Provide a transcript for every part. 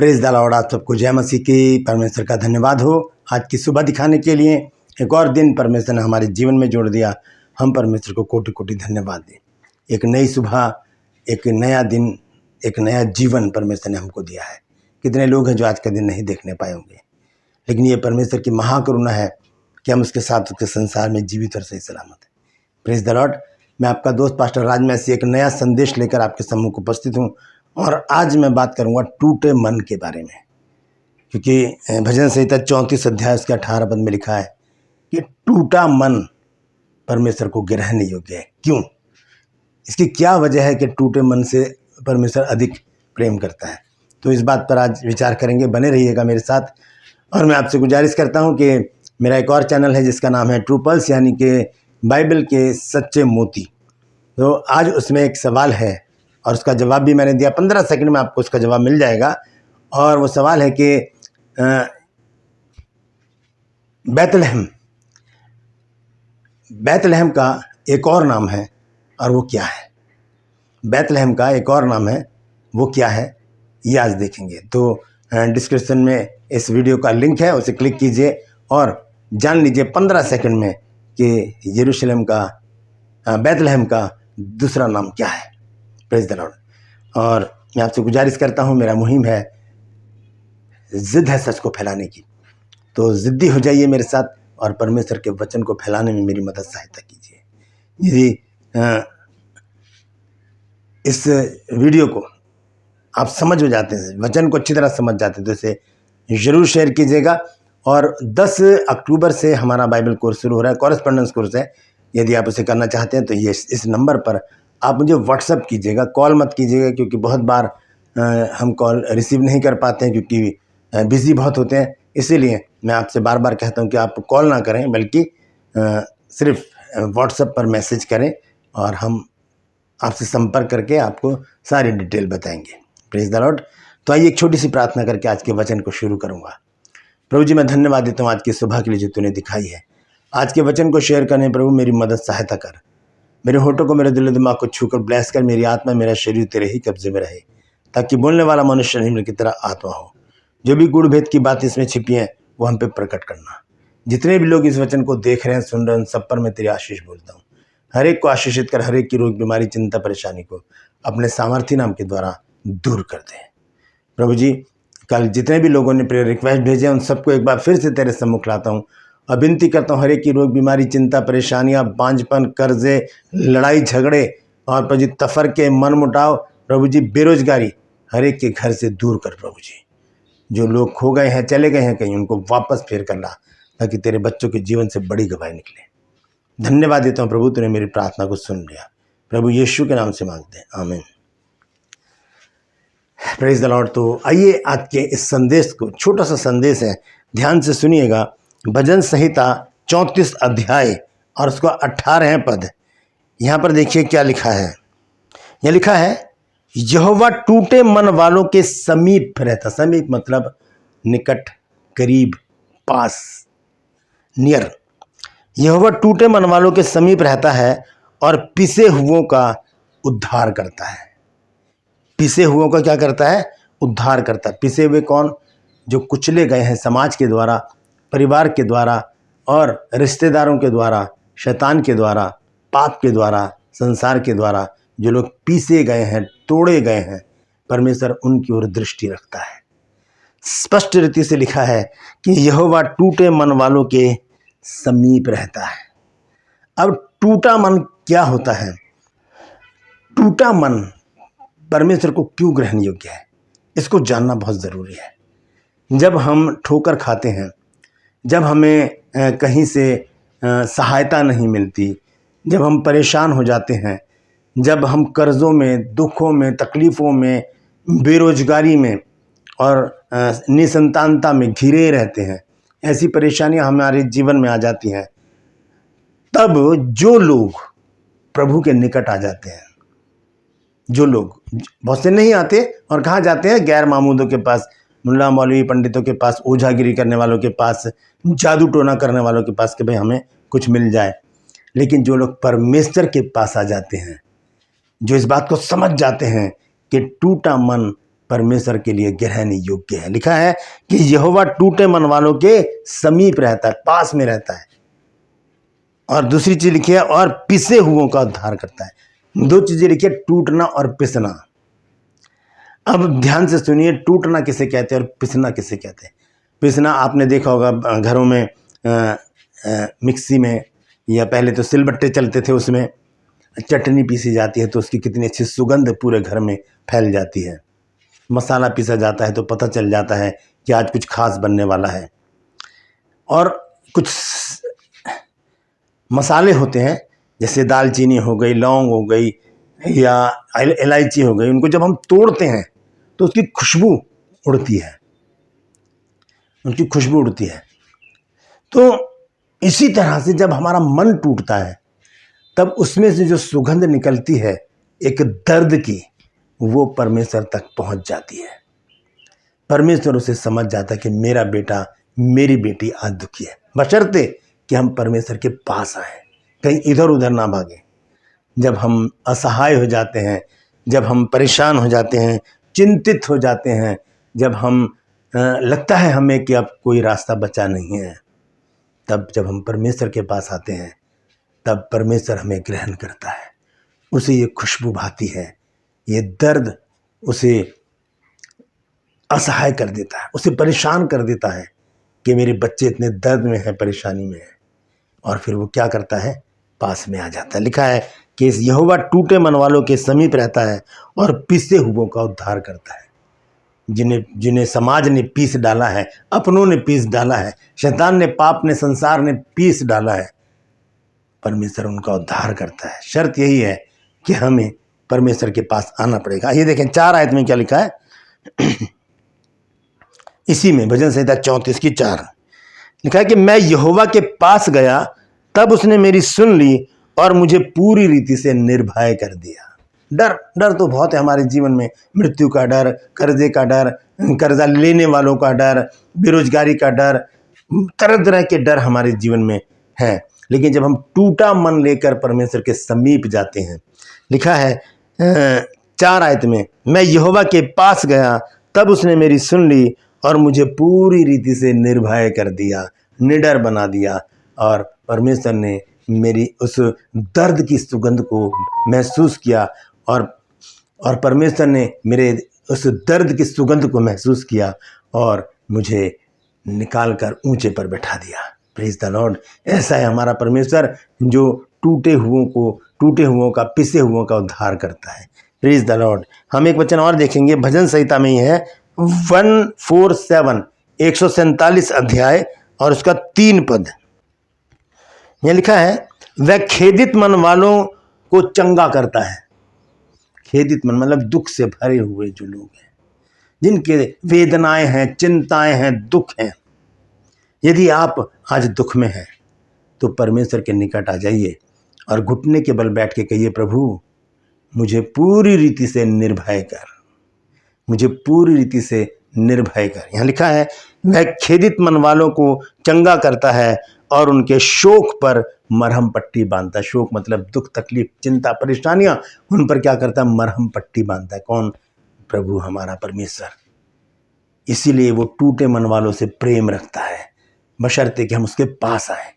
Praise the Lord. आप सबको जय मसीह की। परमेश्वर का धन्यवाद हो आज की सुबह दिखाने के लिए। एक और दिन परमेश्वर ने हमारे जीवन में जोड़ दिया। हम परमेश्वर को कोटि कोटि धन्यवाद दें। एक नई सुबह, एक नया दिन, एक नया जीवन परमेश्वर ने हमको दिया है। कितने लोग हैं जो आज का दिन नहीं देखने पाए होंगे, लेकिन ये परमेश्वर की महाकरुणा है कि हम उसके साथ उसके संसार में जीवित और सही सलामत हैं। Praise the Lord. मैं आपका दोस्त पास्टर राज मैसी एक नया संदेश लेकर आपके सम्मुख उपस्थित हूँ और आज मैं बात करूंगा टूटे मन के बारे में, क्योंकि भजन संहिता 34 अध्याय उसके 18 पद में लिखा है कि टूटा मन परमेश्वर को ग्रहण योग्य है। क्यों? इसकी क्या वजह है कि टूटे मन से परमेश्वर अधिक प्रेम करता है? तो इस बात पर आज विचार करेंगे। बने रहिएगा मेरे साथ। और मैं आपसे गुजारिश करता हूं कि मेरा एक और चैनल है जिसका नाम है ट्रू पल्स, यानी कि बाइबल के सच्चे मोती। तो आज उसमें एक सवाल है और उसका जवाब भी मैंने दिया। 15 सेकंड में आपको उसका जवाब मिल जाएगा। और वो सवाल है कि बैतलहम का एक और नाम है और वो क्या है? बैतलहम का एक और नाम है, वो क्या है? ये आज देखेंगे। तो डिस्क्रिप्शन में इस वीडियो का लिंक है, उसे क्लिक कीजिए और जान लीजिए 15 सेकंड में कि यरूशलेम का, बैतलहम का दूसरा नाम क्या है। Praise the Lord. और मैं आपसे गुजारिश करता हूँ, मेरा मुहिम है, जिद है सच को फैलाने की। तो जिद्दी हो जाइए मेरे साथ और परमेश्वर के वचन को फैलाने में मेरी मदद सहायता कीजिए। यदि इस वीडियो को आप समझ हो जाते हैं, वचन को अच्छी तरह समझ जाते हैं, तो इसे ज़रूर शेयर कीजिएगा। और 10 अक्टूबर से हमारा बाइबल कोर्स शुरू हो रहा है, कॉरेस्पॉन्डेंस कोर्स है। यदि आप उसे करना चाहते हैं तो ये इस नंबर पर आप मुझे व्हाट्सअप कीजिएगा, कॉल मत कीजिएगा, क्योंकि बहुत बार हम कॉल रिसीव नहीं कर पाते हैं क्योंकि बिज़ी बहुत होते हैं। इसीलिए मैं आपसे बार बार कहता हूं कि आप कॉल ना करें, बल्कि सिर्फ व्हाट्सएप पर मैसेज करें और हम आपसे संपर्क करके आपको सारी डिटेल बताएंगे। Praise the Lord. तो आइए एक छोटी सी प्रार्थना करके आज के वचन को शुरू करूंगा। प्रभु जी, मैं धन्यवाद देता हूँ आज की सुबह के लिए जो तूने दिखाई है। आज के वचन को शेयर करने प्रभु मेरी मदद सहायता कर। मेरे होठों को, मेरे दिल दिमाग को छूकर ब्लेस कर। मेरी आत्मा, मेरा शरीर तेरे ही कब्जे में रहे, ताकि बोलने वाला मनुष्य नहीं मेरे की तरह आत्मा हो। जो भी गुड़ भेद की बात इसमें छिपी है वो हम पे प्रकट करना। जितने भी लोग इस वचन को देख रहे हैं, सुन रहे हैं, उन सब पर मैं तेरी आशीष बोलता हूँ। हर एक को आशीषित कर, हर एक की रोग, बीमारी, चिंता, परेशानी को अपने सामर्थ्य नाम के द्वारा दूर कर दे। प्रभु जी, कल जितने भी लोगों ने प्रेयर रिक्वेस्ट भेजे उन सबको एक बार फिर से तेरे सम्मुख लाता हूँ और विनती करता हूँ, हर एक की रोग, बीमारी, चिंता, परेशानियाँ, बांझपन, कर्जे, लड़ाई झगड़े और प्रभु जी तफरके, मन मुटाव, प्रभु जी बेरोजगारी, हर एक के घर से दूर कर। प्रभु जी, जो लोग खो गए हैं, चले गए हैं कहीं, उनको वापस फेर कर ला, ताकि तेरे बच्चों के जीवन से बड़ी गवाही निकले। धन्यवाद देता हूँ प्रभु, तूने मेरी प्रार्थना को सुन लिया। प्रभु यीशु के नाम से मांगते हैं, आमीन। Praise the Lord. तो आइए आज के इस संदेश को, छोटा सा संदेश है, ध्यान से सुनिएगा। भजन संहिता 34 अध्याय और उसका 18 पद। यहाँ पर देखिए क्या लिखा है। यह लिखा है, यहोवा टूटे मन वालों के समीप रहता। समीप मतलब निकट, करीब, पास, नियर। यहोवा टूटे मन वालों के समीप रहता है और पिसे हुओं का उद्धार करता है। पिसे हुओं का क्या करता है? उद्धार करता है। पिसे हुए कौन? जो कुचले गए हैं समाज के द्वारा, परिवार के द्वारा और रिश्तेदारों के द्वारा, शैतान के द्वारा, पाप के द्वारा, संसार के द्वारा जो लोग पीसे गए हैं, तोड़े गए हैं, परमेश्वर उनकी ओर दृष्टि रखता है। स्पष्ट रीति से लिखा है कि यहोवा टूटे मन वालों के समीप रहता है। अब टूटा मन क्या होता है? टूटा मन परमेश्वर को क्यों ग्रहण योग्य है, इसको जानना बहुत ज़रूरी है। जब हम ठोकर खाते हैं, जब हमें कहीं से सहायता नहीं मिलती, जब हम परेशान हो जाते हैं, जब हम कर्ज़ों में, दुखों में, तकलीफ़ों में, बेरोजगारी में और निसंतानता में घिरे रहते हैं, ऐसी परेशानियां हमारे जीवन में आ जाती हैं, तब जो लोग प्रभु के निकट आ जाते हैं, जो लोग, बहुत से नहीं आते और कहाँ जाते हैं? गैर मामूदों के पास, मुल्ला मौलवी पंडितों के पास, ओझागिरी करने वालों के पास, जादू टोना करने वालों के पास कि भाई हमें कुछ मिल जाए। लेकिन जो लोग परमेश्वर के पास आ जाते हैं, जो इस बात को समझ जाते हैं कि टूटा मन परमेश्वर के लिए ग्रहण योग्य है। लिखा है कि यहोवा टूटे मन वालों के समीप रहता है, पास में रहता है। और दूसरी चीज लिखी है, और पिसे हुओं का उद्धार करता है। दो चीजें लिखी है, टूटना और पिसना। अब ध्यान से सुनिए, टूटना किसे कहते हैं और पिसना किसे कहते हैं। पिसना आपने देखा होगा घरों में मिक्सी में, या पहले तो सिलबट्टे चलते थे, उसमें चटनी पीसी जाती है तो उसकी कितनी अच्छी सुगंध पूरे घर में फैल जाती है। मसाला पीसा जाता है तो पता चल जाता है कि आज कुछ खास बनने वाला है। और कुछ मसाले होते हैं, जैसे दालचीनी हो गई, लौंग हो गई, या इलायची हो गई, उनको जब हम तोड़ते हैं तो उसकी खुशबू उड़ती है, उनकी खुशबू उड़ती है। तो इसी तरह से जब हमारा मन टूटता है तब उसमें से जो सुगंध निकलती है एक दर्द की, वो परमेश्वर तक पहुंच जाती है। परमेश्वर उसे समझ जाता है कि मेरा बेटा, मेरी बेटी आज दुखी है, बशर्ते कि हम परमेश्वर के पास आए, कहीं इधर उधर ना भागें। जब हम असहाय हो जाते हैं, जब हम परेशान हो जाते हैं, चिंतित हो जाते हैं, जब हम लगता है हमें कि अब कोई रास्ता बचा नहीं है, तब जब हम परमेश्वर के पास आते हैं तब परमेश्वर हमें ग्रहण करता है। उसे ये खुशबू भाती है, ये दर्द उसे असहाय कर देता है, उसे परेशान कर देता है कि मेरे बच्चे इतने दर्द में हैं, परेशानी में हैं। और फिर वो क्या करता है, पास में आ जाता है। लिखा है कि इस यहोवा टूटे मन वालों के समीप रहता है और पिसे हुओं का उद्धार करता है। जिन्हें समाज ने पीस डाला है, अपनों ने पीस डाला है, शैतान ने, पाप ने, संसार ने पीस डाला है, परमेश्वर उनका उद्धार करता है। शर्त यही है कि हमें परमेश्वर के पास आना पड़ेगा। ये देखें 4 आयत में क्या लिखा है इसी में भजन संहिता 34 की 4 लिखा है कि मैं यहोवा के पास गया, तब उसने मेरी सुन ली और मुझे पूरी रीति से निर्भय कर दिया। डर तो बहुत है हमारे जीवन में, मृत्यु का डर, कर्जे का डर, कर्जा लेने वालों का डर, बेरोजगारी का डर, तरह तरह के डर हमारे जीवन में है। लेकिन जब हम टूटा मन लेकर परमेश्वर के समीप जाते हैं, लिखा है 4 आयत में, मैं यहोवा के पास गया, तब उसने मेरी सुन ली और मुझे पूरी रीति से निर्भय कर दिया, निडर बना दिया। और परमेश्वर ने मेरी उस दर्द की सुगंध को महसूस किया, और परमेश्वर ने मेरे उस दर्द की सुगंध को महसूस किया और मुझे निकाल कर ऊंचे पर बैठा दिया। Praise the Lord. ऐसा है हमारा परमेश्वर, जो टूटे हुओं का, पिसे हुओं का उद्धार करता है। Praise the Lord. हम एक वचन और देखेंगे, भजन संहिता में ही है 147, 147 अध्याय और उसका 3 पद। यह लिखा है, वह खेदित मन वालों को चंगा करता है। खेदित मन मतलब दुख से भरे हुए जो लोग हैं, जिनके वेदनाएं हैं, चिंताएं हैं, दुख हैं। यदि आप आज दुख में हैं तो परमेश्वर के निकट आ जाइए और घुटने के बल बैठ के कहिए, प्रभु मुझे पूरी रीति से निर्भय कर, मुझे पूरी रीति से निर्भय कर। यहाँ लिखा है, वह खेदित मन वालों को चंगा करता है और उनके शोक पर मरहम पट्टी बांधता है। शोक मतलब दुख, तकलीफ, चिंता, परेशानियां, उन पर क्या करता है, मरहम पट्टी बांधता है। कौन? प्रभु हमारा परमेश्वर। इसीलिए वो टूटे मन वालों से प्रेम रखता है, बशर्ते कि हम उसके पास आए।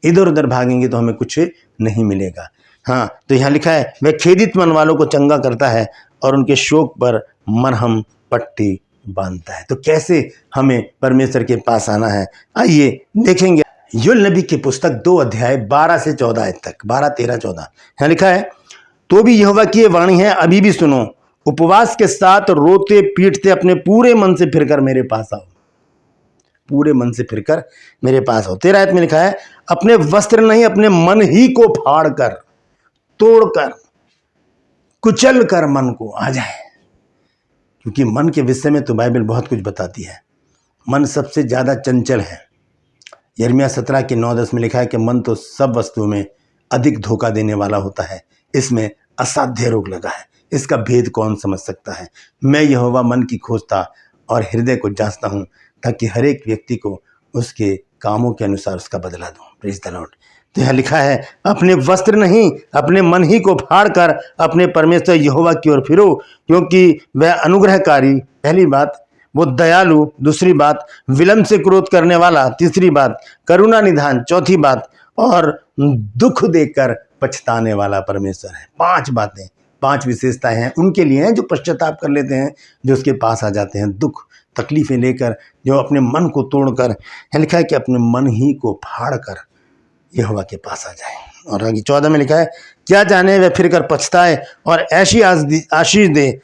इधर उधर भागेंगे तो हमें कुछ नहीं मिलेगा। हाँ, तो यहाँ लिखा है, वह खेदित मन वालों को चंगा करता है और उनके शोक पर मरहम पट्टी बांधता है। तो कैसे हमें परमेश्वर के पास आना है, आइए देखेंगे। योएल नबी की पुस्तक 2 अध्याय 12 से 14 आयत तक, 12, 13, 14। यहाँ लिखा है, तो भी यहोवा की ये वाणी है, अभी भी सुनो, उपवास के साथ रोते पीटते अपने पूरे मन से फिरकर मेरे पास आओ। पूरे मन से फिरकर मेरे पास आओ। 13 आयत में लिखा है, अपने वस्त्र नहीं, अपने मन ही को फाड़ कर, तोड़कर, कुचल कर मन को आ जाए। क्योंकि मन के विषय में तो बाइबल बहुत कुछ बताती है। मन सबसे ज्यादा चंचल है। यिर्मयाह 17 के 9-10 में लिखा है कि मन तो सब वस्तुओं में अधिक धोखा देने वाला होता है, इसमें असाध्य रोग लगा है, इसका भेद कौन समझ सकता है। मैं यहोवा मन की खोजता और हृदय को जांचता हूं, ताकि हर एक व्यक्ति को उसके कामों के अनुसार उसका बदला दूं। Praise the Lord. तो यहाँ लिखा है, अपने वस्त्र नहीं अपने मन ही को फाड़ कर अपने परमेश्वर यहोवा की ओर फिरो, क्योंकि वह अनुग्रहकारी, पहली बात, वो दयालु, दूसरी बात, विलंब से क्रोध करने वाला, तीसरी बात, करुणा निधान, चौथी बात, और दुख देकर पछताने वाला परमेश्वर है। 5 बातें, 5 विशेषताएं हैं उनके लिए हैं जो पश्चाताप कर लेते हैं, जो उसके पास आ जाते हैं दुख तकलीफें लेकर, जो अपने मन को तोड़कर, लिखा है कि अपने मन ही को फाड़ कर यहोवा के पास आ जाए। और आगे 14 में लिखा है, क्या जाने वह फिर कर पछताए और ऐसी आशीष दे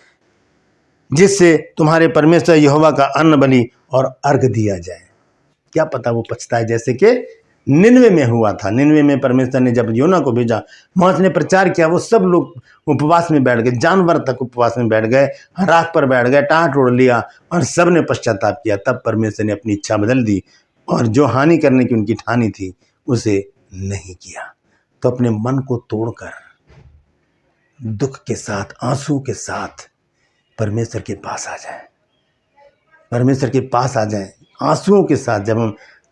जिससे तुम्हारे परमेश्वर यहोवा का अन्न बलि और अर्घ दिया जाए। क्या पता वो पछताए, जैसे कि निन्वे में हुआ था। निन्वे में परमेश्वर ने जब योना को भेजा, वहां उसने प्रचार किया, वो सब लोग उपवास में बैठ गए, जानवर तक उपवास में बैठ गए, राख पर बैठ गए, टाट ओढ़ लिया और सब ने पश्चाताप किया। तब परमेश्वर ने अपनी इच्छा बदल दी और जो हानि करने की उनकी ठानी थी उसे नहीं किया। तो अपने मन को तोड़कर दुख के साथ, आंसू के साथ परमेश्वर के पास आ जाए, परमेश्वर के पास आ जाए आंसुओं के साथ। जब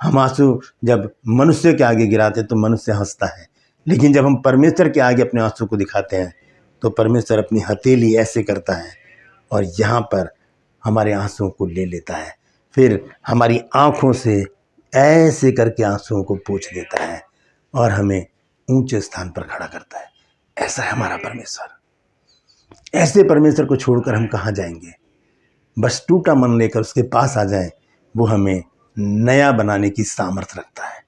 हम आंसू जब मनुष्य के आगे गिराते तो मनुष्य हंसता है, लेकिन जब हम परमेश्वर के आगे अपने आंसू को दिखाते हैं तो परमेश्वर अपनी हथेली ऐसे करता है और यहाँ पर हमारे आंसुओं को ले लेता है, फिर हमारी आंखों से ऐसे करके आंसुओं को पोंछ देता है और हमें ऊंचे स्थान पर खड़ा करता है। ऐसा है हमारा परमेश्वर। ऐसे परमेश्वर को छोड़कर हम कहाँ जाएंगे। बस टूटा मन लेकर उसके पास आ जाएं, वो हमें नया बनाने की सामर्थ्य रखता है।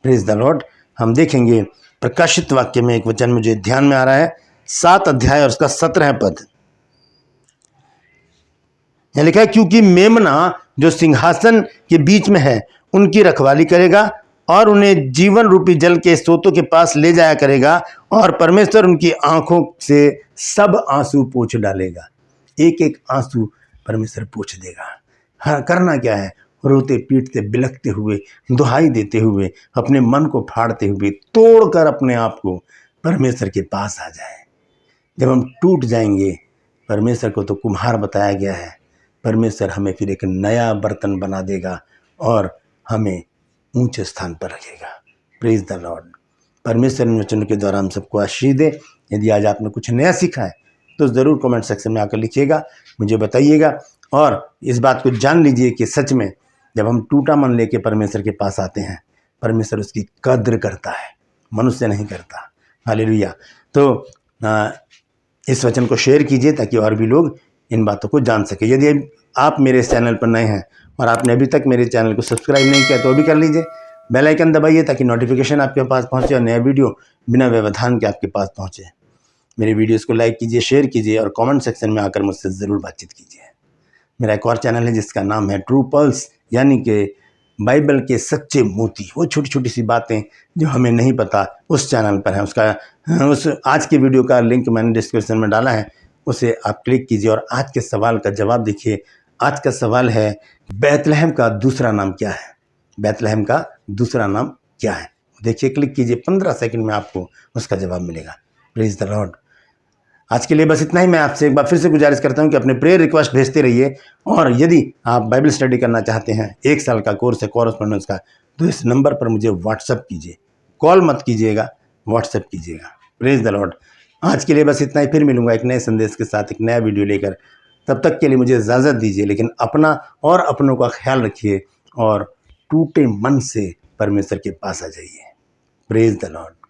Praise the Lord. हम देखेंगे प्रकाशित वाक्य में एक वचन मुझे ध्यान में आ रहा है, 7 अध्याय और उसका 17 पद। यह लिखा है, क्योंकि मेमना जो सिंहासन के बीच में है उनकी रखवाली करेगा और उन्हें जीवन रूपी जल के स्रोतों के पास ले जाया करेगा और परमेश्वर उनकी आंखों से सब आंसू पोंछ डालेगा। एक एक आंसू परमेश्वर पोंछ देगा। हाँ, करना क्या है, रोते पीटते बिलखते हुए, दुहाई देते हुए, अपने मन को फाड़ते हुए, तोड़कर अपने आप को परमेश्वर के पास आ जाए। जब हम टूट जाएंगे, परमेश्वर को तो कुम्हार बताया गया है, परमेश्वर हमें फिर एक नया बर्तन बना देगा और हमें ऊंचे स्थान पर रखेगा। Praise the Lord. परमेश्वर इन वचनों के द्वारा हम सबको आशीष दे। यदि आज आपने कुछ नया सीखा है तो ज़रूर कमेंट सेक्शन में आकर लिखिएगा, मुझे बताइएगा। और इस बात को जान लीजिए कि सच में जब हम टूटा मन लेके परमेश्वर के पास आते हैं, परमेश्वर उसकी कद्र करता है, मनुष्य नहीं करता। हालेलुया। तो इस वचन को शेयर कीजिए ताकि और भी लोग इन बातों को जान सके। यदि आप मेरे इस चैनल पर नए हैं और आपने अभी तक मेरे चैनल को सब्सक्राइब नहीं किया तो भी कर लीजिए, बेल आइकन दबाइए ताकि नोटिफिकेशन आपके पास पहुंचे और नया वीडियो बिना व्यवधान के आपके पास पहुंचे। मेरे वीडियोस को लाइक कीजिए, शेयर कीजिए और कमेंट सेक्शन में आकर मुझसे ज़रूर बातचीत कीजिए। मेरा एक और चैनल है जिसका नाम है ट्रू पल्स, यानी कि बाइबल के सच्चे मोती। वो छोटी छोटी सी बातें जो हमें नहीं पता उस चैनल पर है। उस आज के वीडियो का लिंक मैंने डिस्क्रिप्शन में डाला है, उसे आप क्लिक कीजिए और आज के सवाल का जवाब देखिए। आज का सवाल है, बैतलहम का दूसरा नाम क्या है? बैतलहम का दूसरा नाम क्या है? देखिए, क्लिक कीजिए, 15 सेकंड में आपको उसका जवाब मिलेगा। Praise the Lord. आज के लिए बस इतना ही। मैं आपसे एक बार फिर से गुजारिश करता हूं कि अपने प्रेयर रिक्वेस्ट भेजते रहिए और यदि आप बाइबल स्टडी करना चाहते हैं, 1 साल का कोर्स है कॉरेस्पॉन्डेंस का, तो इस नंबर पर मुझे व्हाट्सअप कीजिए। कॉल मत कीजिएगा, व्हाट्सअप कीजिएगा। Praise the Lord. आज के लिए बस इतना ही। फिर मिलूंगा एक नए संदेश के साथ, एक नया वीडियो लेकर। तब तक के लिए मुझे इजाज़त दीजिए, लेकिन अपना और अपनों का ख्याल रखिए और टूटे मन से परमेश्वर के पास आ जाइए। Praise the Lord.